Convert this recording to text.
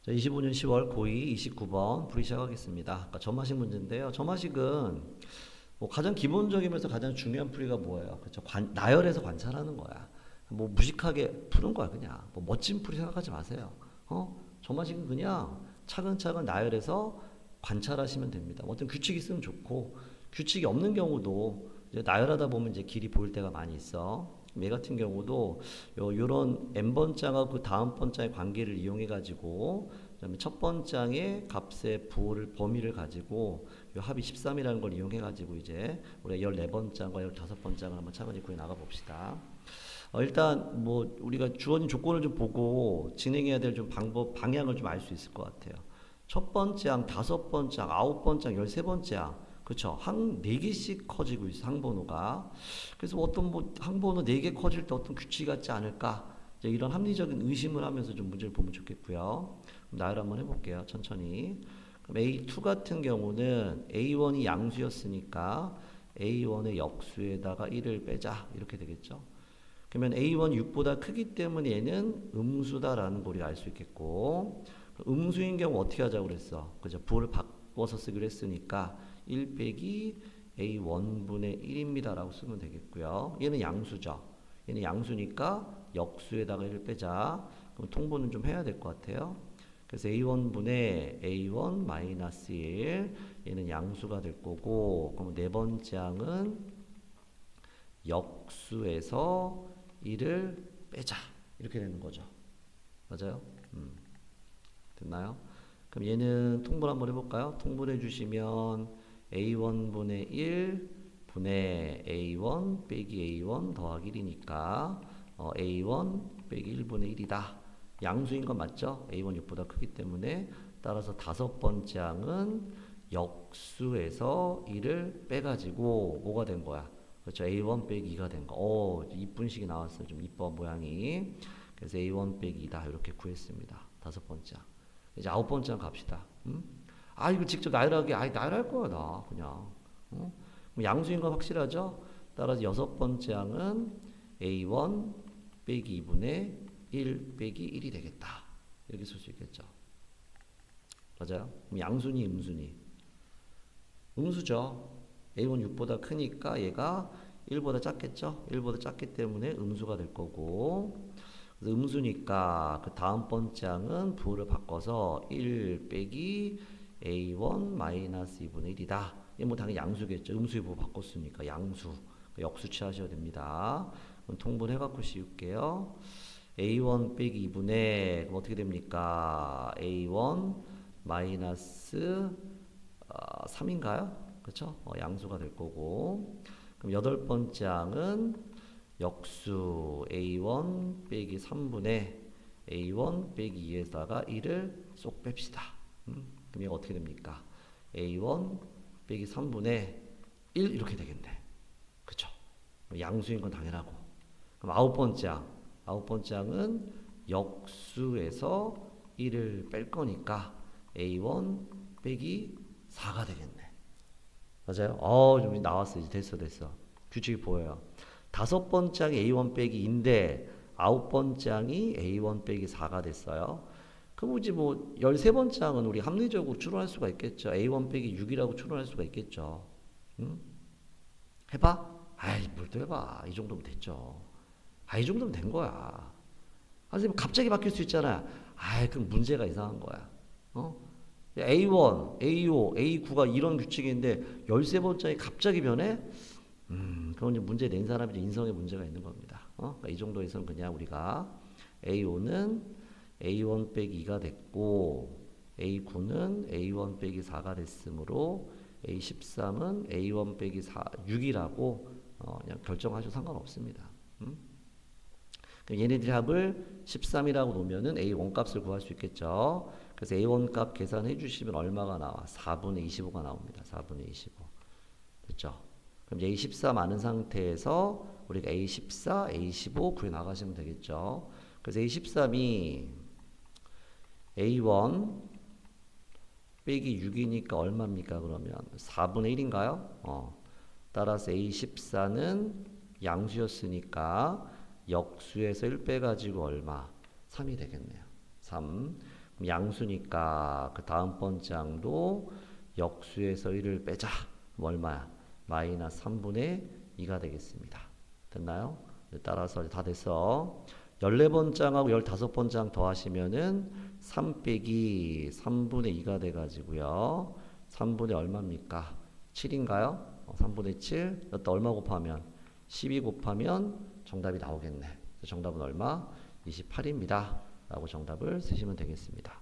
자, 25년 10월 고2 29번 풀이 시작하겠습니다. 아까 점화식 문제인데요. 점화식은 뭐 가장 기본적이면서 가장 중요한 풀이가 뭐예요? 그렇죠? 나열해서 관찰하는 거야. 뭐 무식하게 푸는 거야, 그냥. 뭐 멋진 풀이 생각하지 마세요. 점화식은 그냥 차근차근 나열해서 관찰하시면 됩니다. 뭐 어떤 규칙이 있으면 좋고 규칙이 없는 경우도 이제 나열하다 보면 이제 길이 보일 때가 많이 있어. 얘 같은 경우도 요런 n번장하고 그 다음 번장의 관계를 이용해 가지고 그다음에 첫 번장의 값의 부호를 범위를 가지고 요 합이 13이라는 걸 이용해 가지고 이제 우리가 14번장과 15번장을 한번 차근히 구해 나가 봅시다. 일단 뭐 우리가 주어진 조건을 좀 보고 진행해야 될 좀 방법 방향을 좀 알 수 있을 것 같아요. 첫 번째 항, 다섯 번째 항, 아홉 번째 항, 13번째 항. 그쵸. 항 4개씩 커지고 있어, 항번호가. 그래서 어떤 뭐 항번호 4개 커질 때 어떤 규칙이 같지 않을까? 이제 이런 합리적인 의심을 하면서 좀 문제를 보면 좋겠고요. 그럼 나열 한번 해볼게요. 천천히. 그럼 A2 같은 경우는 A1이 양수였으니까 A1의 역수에다가 1을 빼자. 이렇게 되겠죠. 그러면 A1 6보다 크기 때문에 얘는 음수다라는 걸 우리가 알 수 있겠고, 음수인 경우 어떻게 하자고 그랬어? 그죠? 부호를 바꿔서 쓰기로 했으니까 1 빼기 A1분의 1입니다라고 쓰면 되겠고요. 얘는 양수죠. 얘는 양수니까 역수에다가 1을 빼자. 그럼 통분은 좀 해야 될 것 같아요. 그래서 A1분의 A1 마이너스 1, 얘는 양수가 될 거고, 그럼 네 번째 항은 역수에서 1을 빼자. 이렇게 되는 거죠. 맞아요? 됐나요? 그럼 얘는 통분 한번 해볼까요? 통분해 주시면 A1분의 1 분의 A1 빼기 A1 더하기 1이니까 A1 빼기 1분의 1이다. 양수인 건 맞죠? A1 6보다 크기 때문에 따라서 다섯 번째 항은 역수에서 1을 빼가지고 뭐가 된 거야? 그렇죠. A1 빼기 2가 된 거. 이쁜 식이 나왔어요. 좀 이뻐 모양이. 그래서 A1 빼기 2다. 이렇게 구했습니다. 다섯 번째 항. 이제 아홉 번째 항 갑시다. 이거 직접 나열하게, 나열할 거야, 나. 그냥. 그럼 양수인 건 확실하죠? 따라서 여섯 번째 항은 A1 빼기 2분의 1 빼기 1이 되겠다. 이렇게 쓸 수 있겠죠. 맞아요? 그럼 양수니, 음수니? 음수죠. A1 6보다 크니까 얘가 1보다 작겠죠? 1보다 작기 때문에 음수가 될 거고, 그래서 음수니까 그 다음 번째 항은 부호를 바꿔서 1 빼기 A1 마이너스 2분의 1이다. 이게 뭐 당연히 양수겠죠. 음수의 부호 바꿨으니까 양수. 역수 취하셔야 됩니다. 그럼 통분해갖고 씌울게요. A1 빼기 2분의 그럼 어떻게 됩니까? A1 마이너스 3인가요? 그렇죠? 양수가 될 거고. 그럼 여덟 번째 항은 역수 A1 빼기 3분의 A1 빼기 2에다가 1을 쏙 뺍시다. 그럼 이거 어떻게 됩니까? A1 빼기 3분의 1 이렇게 되겠네. 그쵸? 양수인 건 당연하고. 그럼 아홉 번째 항. 아홉 번째 항은 역수에서 1을 뺄 거니까 A1 빼기 4가 되겠네. 맞아요? 좀 나왔어. 이제 됐어. 규칙이 보여요. 다섯 번째 항이 A1 빼기 2인데 아홉 번째 항이 A1 빼기 4가 됐어요. 그럼 이제 뭐 13번째 항은 우리 합리적으로 추론할 수가 있겠죠. A1 빼기 6이라고 추론할 수가 있겠죠. 응? 해봐? 뭘 또 해봐. 이 정도면 됐죠. 이 정도면 된 거야. 선생님 갑자기 바뀔 수 있잖아. 그럼 문제가 이상한 거야. A1, A5, A9가 이런 규칙인데 13번째에 갑자기 변해? 그건 이제 문제 낸 사람이 이제 인성에 문제가 있는 겁니다. 그러니까 이 정도에서는 그냥 우리가 A5는 A1 빼기 2가 됐고 A9는 A1 빼기 4가 됐으므로 A13은 A1 빼기 6이라고 그냥 결정하셔도 상관없습니다. 얘네들 합을 13이라고 놓으면은 A1 값을 구할 수 있겠죠. 그래서 A1 값 계산해 주시면 얼마가 나와? 4분의 25가 나옵니다. 4분의 25. 됐죠? 그럼 A14 많은 상태에서 우리가 A14, A15 구해 나가시면 되겠죠. 그래서 A13이 A1 빼기 6이니까 얼마입니까? 그러면 4분의 1인가요? 따라서 A14는 양수였으니까 역수에서 1 빼가지고 얼마? 3이 되겠네요. 3. 양수니까 그 다음 번째 항도 역수에서 1을 빼자. 뭐 얼마야? 마이너스 3분의 2가 되겠습니다. 됐나요? 따라서 다 됐어. 14번째 항하고 15번째 항 더하시면은 3 빼기 3분의 2가 돼가지고요. 3분의 얼마입니까? 7인가요? 3분의 7. 여기다 얼마 곱하면? 12 곱하면 정답이 나오겠네. 정답은 얼마? 28입니다. 라고 정답을 쓰시면 되겠습니다.